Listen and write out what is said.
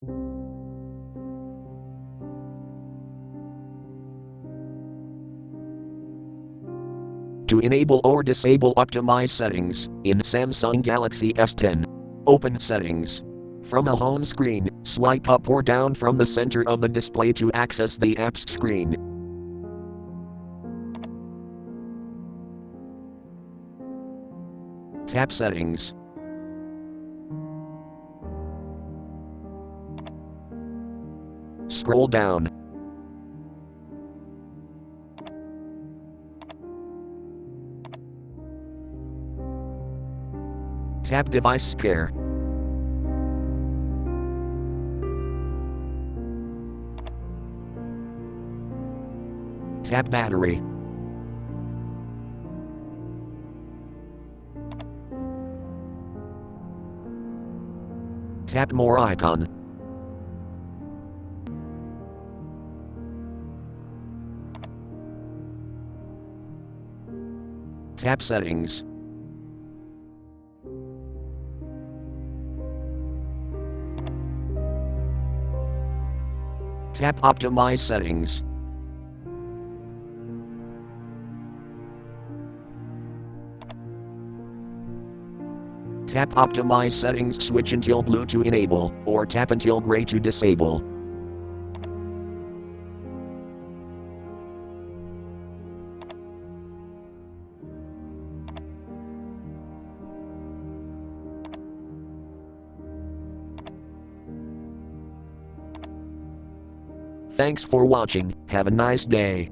To enable or disable optimize settings in Samsung Galaxy S10. Open Settings. From a home screen, swipe up or down from the center of the display to access the apps screen. Tap Settings. Scroll down. Tap Device Care. Tap Battery. Tap More icon. Tap Settings. Tap Optimize Settings. Tap Optimize Settings, switch until blue to enable, or tap until gray to disable. Thanks for watching, have a nice day.